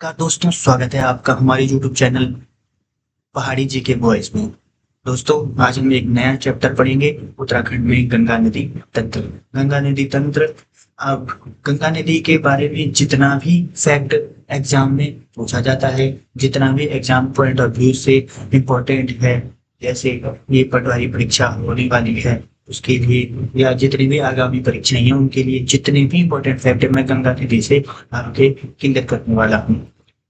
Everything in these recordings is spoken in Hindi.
का दोस्तों स्वागत है आपका हमारे YouTube चैनल पहाड़ी जी के बॉयज में। दोस्तों आज हम एक नया चैप्टर पढ़ेंगे उत्तराखंड में गंगा नदी तंत्र। गंगा नदी तंत्र। अब गंगा नदी के बारे में जितना भी फैक्ट एग्जाम में पूछा जाता है, जितना भी एग्जाम पॉइंट ऑफ व्यू से इम्पोर्टेंट है, जैसे ये पटवारी परीक्षा होने वाली है उसके लिए या जितनी भी आगामी परीक्षाएं हैं उनके लिए जितने भी इम्पोर्टेंट फैक्ट है मैं गंगा नदी से आपके क्लियर करने वाला हूँ।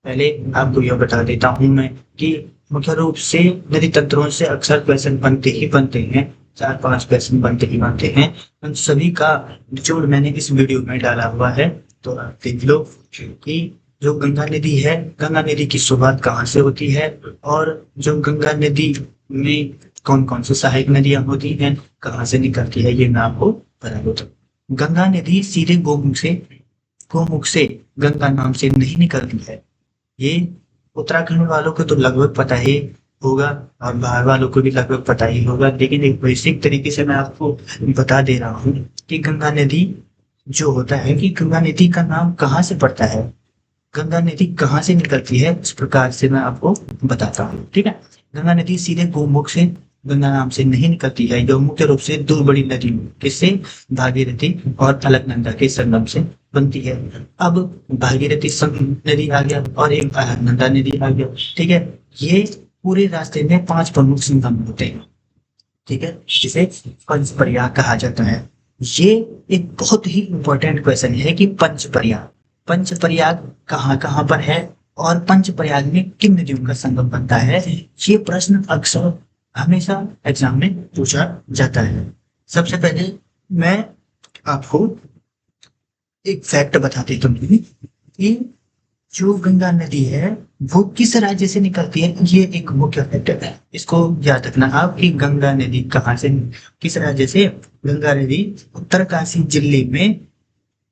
पहले आपको यह बता देता हूँ मैं कि मुख्य रूप से नदी तंत्रों से अक्सर क्वेश्चन बनते ही बनते हैं, 4-5 क्वेश्चन बनते ही बनते हैं। उन सभी का निचोड़ मैंने इस वीडियो में डाला हुआ है, तो आप देख लो कि जो गंगा नदी है, गंगा नदी की शुरुआत कहाँ से होती है और जो गंगा नदी में कौन कौन सी सहायक नदियां होती हैं, कहाँ से निकलती है, ये मैं आपको बता दूं। गंगा नदी सीधे गोमुख से गंगा नाम से नहीं निकलती है। ये उत्तराखंड वालों को तो लगभग पता ही होगा और बाहर वालों को भी लगभग पता ही होगा, लेकिन एक बेसिक तरीके से मैं आपको बता दे रहा हूँ कि गंगा नदी जो होता है कि गंगा नदी का नाम कहाँ से पड़ता है, गंगा नदी कहाँ से निकलती है, इस प्रकार से मैं आपको बताता हूँ। ठीक है, गंगा नदी सीधे गोमुख से गंगा नाम से नहीं निकलती है। यह मुख्य रूप से दो बड़ी नदी किससे, भागीरथी और अलकनंदा के संगम से बनती है। अब भागीरथी नदी आ गया और एक अलकनंदा नदी आ गया। ठीक है, ये पूरे रास्ते में 5 प्रमुख संगम होते हैं। ठीक है, जिसे पंचप्रयाग कहा जाता है। ये एक बहुत ही इंपॉर्टेंट क्वेश्चन है कि पंचप्रयाग कहाँ कहाँ पर है और पंचप्रयाग में किन नदियों का संगम बनता है। ये प्रश्न अक्सर हमेशा एग्जाम में पूछा जाता है। सबसे पहले मैं आपको एक फैक्ट बता देता हूँ कि जो गंगा नदी है वो किस राज्य से निकलती है। ये एक मुख्य फैक्टर है, इसको याद रखना आप कि गंगा नदी कहाँ से, किस राज्य से। गंगा नदी उत्तरकाशी जिले में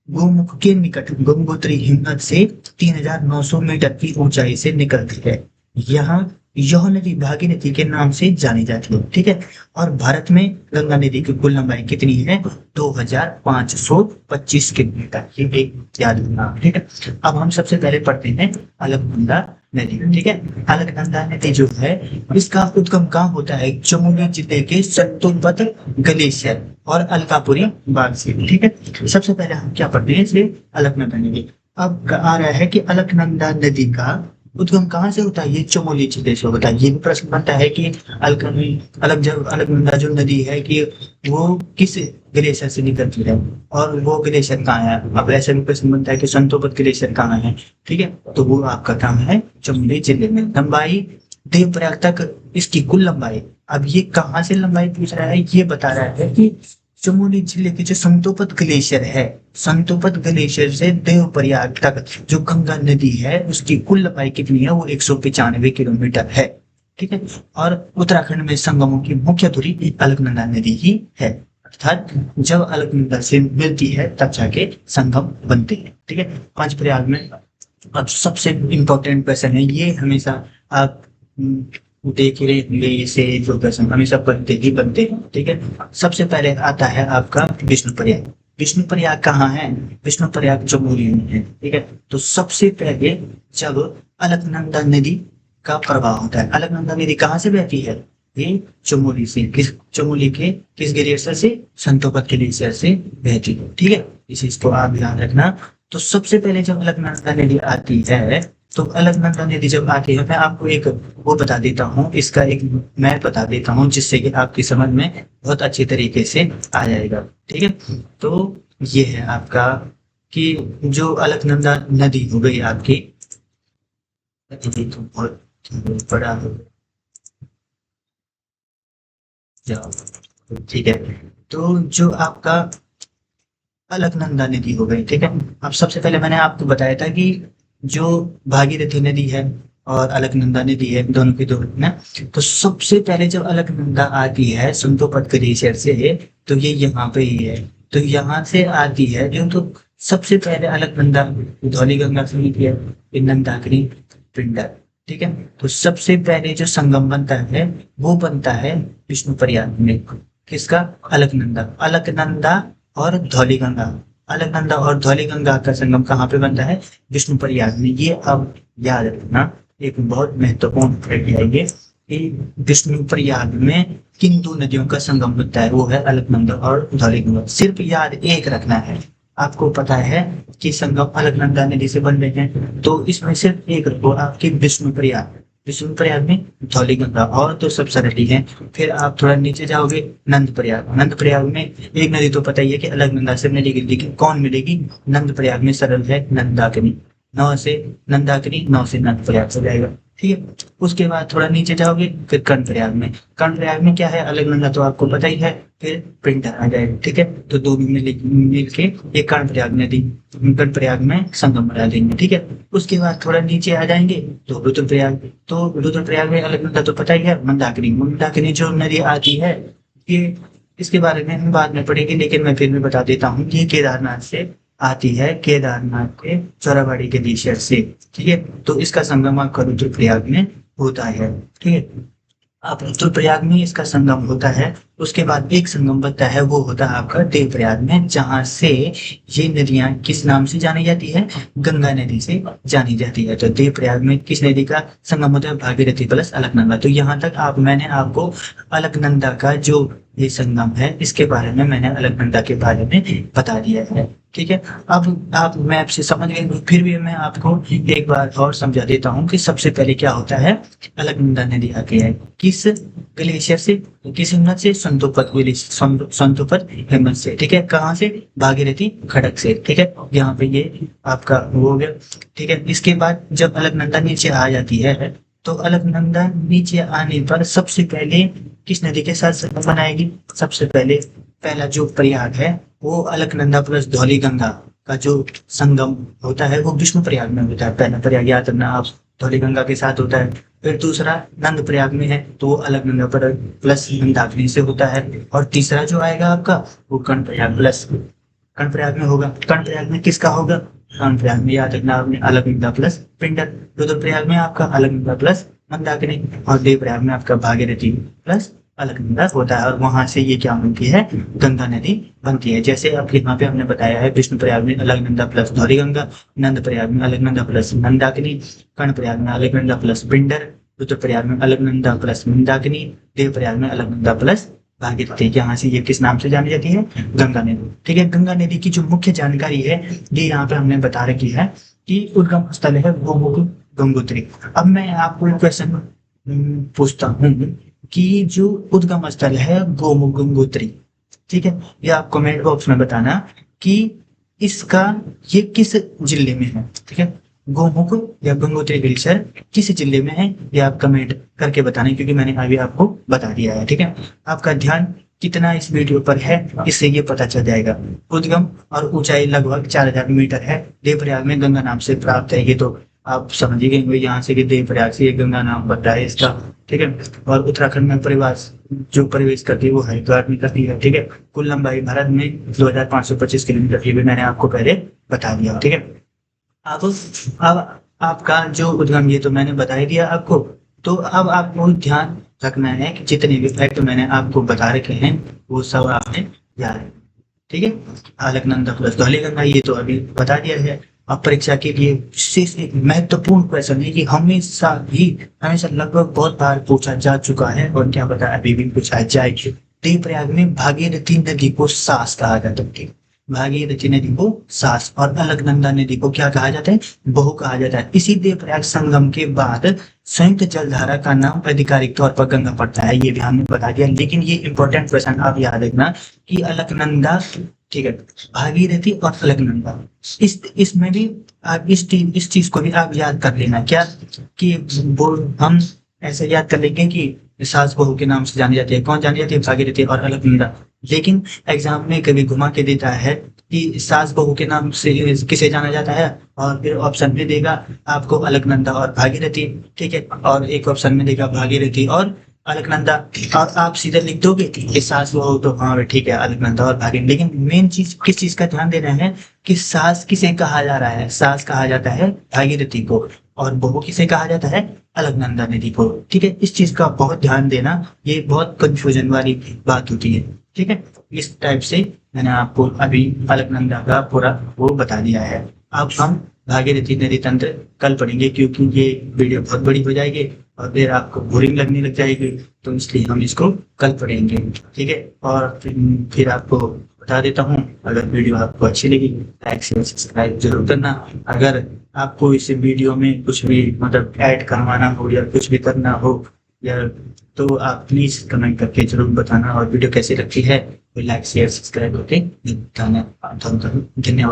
गोमुख के निकट गंगोत्री हिमनद से 3900 मीटर की ऊंचाई से निकलती है। यहाँ यह नदी भागीरथी के नाम से जानी जाती है। ठीक है, और भारत में गंगा नदी की कुल लंबाई कितनी है, 2525 किलोमीटर। ये एक याद रखना। ठीक है, अब हम सबसे पहले पढ़ते हैं अलकनंदा नदी। ठीक है, अलकनंदा नदी जो है इसका उद्गम कहाँ होता है, चमोली जिले के सत्तोपत ग्लेशियर और अलकापुरी बाग से। ठीक है, सबसे पहले हम क्या पढ़ते हैं इसे, अलकनंदा नदी। अब आ रहा है कि अलकनंदा नदी का उद्गम कहाँ से होता है, ये चमोली जिले से होता है। ये भी प्रश्न बनता है कि अलकनंदा जो नदी है कि वो किस ग्लेशियर से निकलती है और वो ग्लेशियर कहाँ है। अब ऐसा भी प्रश्न बनता है कि संतोपत ग्लेशियर कहाँ है। ठीक है, तो वो आपका काम है चमोली जिले में। लंबाई देवप्रयाग तक इसकी कुल लंबाई, अब ये कहाँ से लंबाई पूछ रहा है, ये बता रहा है कि चमोली जिले के जो संतोपत ग्लेशियर है, संतोपत ग्लेशियर से देवप्रयाग तक जो गंगा नदी है उसकी कुल लंबाई कितनी है, वो 195 किलोमीटर है। ठीक है, और उत्तराखंड में संगमों की मुख्य धुरी अलकनंदा नदी ही है, अर्थात जब अलकनंदा से मिलती है तब जाके संगम बनते हैं। ठीक है, पंचप्रयाग में अब सबसे इम्पोर्टेंट क्वेश्चन है, ये हमेशा आप देख रहे होंगे, इसे जो क्वेश्चन हमेशा बनते ही बनते हैं। ठीक है, सबसे पहले आता है आपका विष्णुप्रयाग। विष्णुप्रयाग कहाँ है, विष्णुप्रयाग चमोली में है। ठीक है, तो सबसे पहले जब अलकनंदा नदी का प्रवाह होता है, अलकनंदा नदी कहाँ से बहती है, ये चमोली से, चमोली के किस ग्लेशियर से, संतोपत ग्लेशियर से बहती है। ठीक है, इस चीज को आप ध्यान रखना। तो सबसे पहले जब अलकनंदा नदी आती है, तो अलकनंदा नदी जब आती है, मैं आपको एक वो बता देता हूँ, इसका एक मैप बता देता हूँ जिससे कि आपकी समझ में बहुत अच्छी तरीके से आ जाएगा। ठीक है, तो ये है आपका कि जो अलकनंदा नदी हो गई आपकी, तो बहुत बड़ा हो जाओ। ठीक है, तो जो आपका अलकनंदा नदी हो गई। ठीक है, अब सबसे पहले मैंने आपको बताया था कि जो भागीरथी नदी है और अलकनंदा नदी है, दोनों की दो ना। तो सबसे पहले जब अलकनंदा आती है संतोपत ग्लेशियर से, तो ये यहाँ पे ही है। तो यहाँ से आती है जो, तो सबसे पहले अलकनंदा धौलीगंगा से मिलती है, फिर नंदाकिनी, पिंडर। ठीक है, तो सबसे पहले जो संगम बनता है वो बनता है विष्णुप्रयाग में, किसका, अलकनंदा और धौलीगंगा। अलकनंदा और धौलीगंगा का संगम कहाँ पे बनता है? विष्णुप्रयाग में। ये अब याद रखना, एक बहुत महत्वपूर्ण फैक्ट है ये, कि विष्णुप्रयाग में किन दो नदियों का संगम होता है? वो है अलकनंदा और धौलीगंगा। सिर्फ याद एक रखना है। आपको पता है कि संगम अलकनंदा नदी से बन रहे हैं, तो इसमें सिर्फ एक रखो आपकी विष्णुप्रयाग। विष्णुप्रयाग में धौलीगंगा, और तो सब सरल ही है। फिर आप थोड़ा नीचे जाओगे, नंदप्रयाग। नंदप्रयाग में एक नदी तो पता ही है कि अलकनंदा से मिलेगी, लेकिन कौन मिलेगी? नंदप्रयाग में सरल है नंदाकिनी। नौ से नंदाकिनी, नौ से नंदप्रयाग हो जाएगा। ठीक है, उसके बाद थोड़ा नीचे जाओगे, फिर कर्णप्रयाग में। कर्णप्रयाग में क्या है? अलकनंदा तो आपको पता ही है, फिर पिंडर आ जाएगा। ठीक है, तो दो मिल के ये कर्णप्रयाग नदी, कर्णप्रयाग में संगम बना देंगे। ठीक है, उसके बाद थोड़ा नीचे आ जाएंगे तो रुद्रप्रयाग। तो रुद्रप्रयाग में अलकनंदा तो पता ही है, मंदाकिनी। मंदाकिनी जो नदी आती है, ये इसके बारे में हम बाद में पढ़ेंगे, लेकिन मैं फिर भी बता देता हूँ। ये केदारनाथ से आती है, केदारनाथ के चौराबाड़ी के ग्लेशियर से। ठीक है, तो इसका संगम आपका रुद्रप्रयाग में होता है। ठीक है, अब रुद्रप्रयाग में इसका संगम होता है। उसके बाद एक संगम बनता है, वो होता है आपका देवप्रयाग में, जहां से ये नदियां किस नाम से जानी जाती है? गंगा नदी से जानी जाती है। तो देवप्रयाग में किस नदी का संगम होता है? भागीरथी प्लस अलकनंदा। तो यहाँ तक मैंने आपको अलकनंदा का जो ये संगम है, इसके बारे में मैंने अलकनंदा के बारे में बता दिया है। ठीक है, अब आप मैप से समझ गए, फिर भी मैं आपको एक बार और समझा देता हूँ कि सबसे पहले क्या होता है। अलकनंदा नदी आती है किस ग्लेशियर से? किस हिमनद से? संतोपद हिमनद से। ठीक है, कहाँ से? भागीरथी खड़क से। ठीक है, यहाँ पे ये आपका हो गया। ठीक है, इसके बाद जब अलकनंदा नीचे आ जाती है, तो अलकनंदा नीचे आने पर सबसे पहले किस नदी के साथ संगम बनाएगी? सबसे पहले पहला जो प्रयाग है, वो अलकनंदा प्लस धौलीगंगा का जो संगम होता है, वो विष्णुप्रयाग में होता है। पहला प्रयाग याद रखना आप, धौलीगंगा के साथ होता है। फिर दूसरा नंदप्रयाग में है, तो वो अलकनंदा प्लस मंदाकिनी से होता है। और तीसरा जो आएगा आपका, वो कर्णप्रयाग प्लस कर्णप्रयाग में होगा। कर्णप्रयाग में किसका होगा? कर्णप्रयाग में याद रखना आपने, अलकनंदा प्लस पिंडर। रुद्रप्रयाग में आपका अलकनंदा प्लस मंदाकिनी, और देवप्रयाग में आपका भागीरथी प्लस अलकनंदा होता है। और वहां से ये क्या बनती है? गंगा नदी बनती है। जैसे अब यहाँ पे हमने बताया है, विष्णुप्रयाग में अलकनंदा प्लस धौलीगंगा, नंदप्रयाग में अलकनंदा प्लस मंदाकिनी, कर्णप्रयाग में अलकनंदा प्लस पिंडर, रुद्रप्रयाग में अलकनंदा प्लस मंदाकिनी, देवप्रयाग में अलकनंदा प्लस भागीरथी। यहाँ से ये किस नाम से जानी जाती है? गंगा नदी। ठीक है, गंगा नदी की जो मुख्य जानकारी है, ये यहाँ पे हमने बता रखी है कि उद्गम स्थल है गोमुख गंगोत्री। अब मैं आपको क्वेश्चन पूछता हूँ कि जो उद्गम स्थल है गोमुख गंगोत्री, ठीक है, ये आप कमेंट बॉक्स में बताना कि इसका ये किस जिले में है। ठीक है, गोमुख या गंगोत्री ग्लेशियर किस जिले में है, ये आप कमेंट करके बताना, क्योंकि मैंने अभी आपको बता दिया है। ठीक है, आपका ध्यान कितना इस वीडियो पर है, इससे ये पता चल जाएगा। उद्गम और ऊंचाई लगभग 4000 मीटर है। देवप्रयाग में गंगा नाम से प्राप्त है। ये तो आप समझ ही गए यहाँ से कि देवप्रयाग से ये गंगा नाम बनता है इसका। ठीक है, और उत्तराखंड में प्रवास जो प्रवेश करती है वो हरिद्वार में करती है। ठीक है, कुल लंबाई भारत में 2525 किलोमीटर, ये भी मैंने आपको पहले बता दिया। ठीक है, अब आपका जो उद्गम, ये तो मैंने बता ही दिया आपको। तो अब आपको ध्यान रखना है कि जितने भी फैक्ट मैंने आपको बता रखे हैं, वो सब आपने याद। ठीक है, अलकनंदा प्लस धौलीगंगा, ये तो अभी बता दिया है। अब परीक्षा के लिए विशेष एक महत्वपूर्ण क्वेश्चन है कि हमेशा लगभग बहुत बार पूछा जा चुका है, और क्या पता अभी भी पूछा जाए। देवप्रयाग में भागीरथी नदी को सास कहा जाता है। भागीरथी नदी को सास, और अलकनंदा नदी को क्या कहा जाता है? बहु कहा जाता है। इसी देवप्रयाग संगम के बाद संयुक्त जलधारा का नाम आधिकारिक तौर पर गंगा पड़ता है। ये भी हमने बता दिया, लेकिन ये इंपॉर्टेंट क्वेश्चन आप याद रखना कि अलकनंदा, ठीक है, भागीरथी और अलकनंदा, इसमें भी आप इस चीज को भी आप याद कर लेना। क्या कि वो हम ऐसे याद कर लेंगे कि सास बहू के नाम से जानी जाती है। कौन जानी जाती है? भागीरथी और अलकनंदा। लेकिन एग्जाम में कभी घुमा के देता है कि सास बहू के नाम से किसे जाना जाता है, और फिर ऑप्शन में देगा आपको अलकनंदा और भागीरथी। ठीक है, और एक ऑप्शन में देगा भागीरथी और अलकनंदा, और आप सीधा लिख दोगे कि सास बहू, तो हाँ ठीक है, अलकनंदा और भागीरथी। लेकिन मेन चीज किस चीज का ध्यान देना है कि सास किसे कहा जा रहा है? सास कहा जाता है भागीरथी को, और बहू किसे कहा जाता है? अलकनंदा नदी को। ठीक है, इस चीज का बहुत ध्यान देना, ये बहुत कंफ्यूजन वाली बात होती है। ठीक है, इस टाइप से मैंने आपको अभी अलकनंदा का पूरा वो बता दिया है। अब हम भागीरथी नदी तंत्र कल पढ़ेंगे, क्योंकि ये वीडियो बहुत बड़ी हो जाएगी और फिर आपको बोरिंग लगने लग जाएगी, तो इसलिए हम इसको कल पढ़ेंगे। ठीक है, और फिर आपको बता देता हूँ, अगर वीडियो आपको अच्छी लगी लाइक शेयर सब्सक्राइब जरूर करना। अगर आपको इस वीडियो में कुछ भी मतलब ऐड करवाना हो या कुछ भी करना हो या तो आप प्लीज कमेंट करके जरूर बताना, और वीडियो कैसी लगती है तो लाइक शेयर सब्सक्राइब करके बताना। धन्यवाद।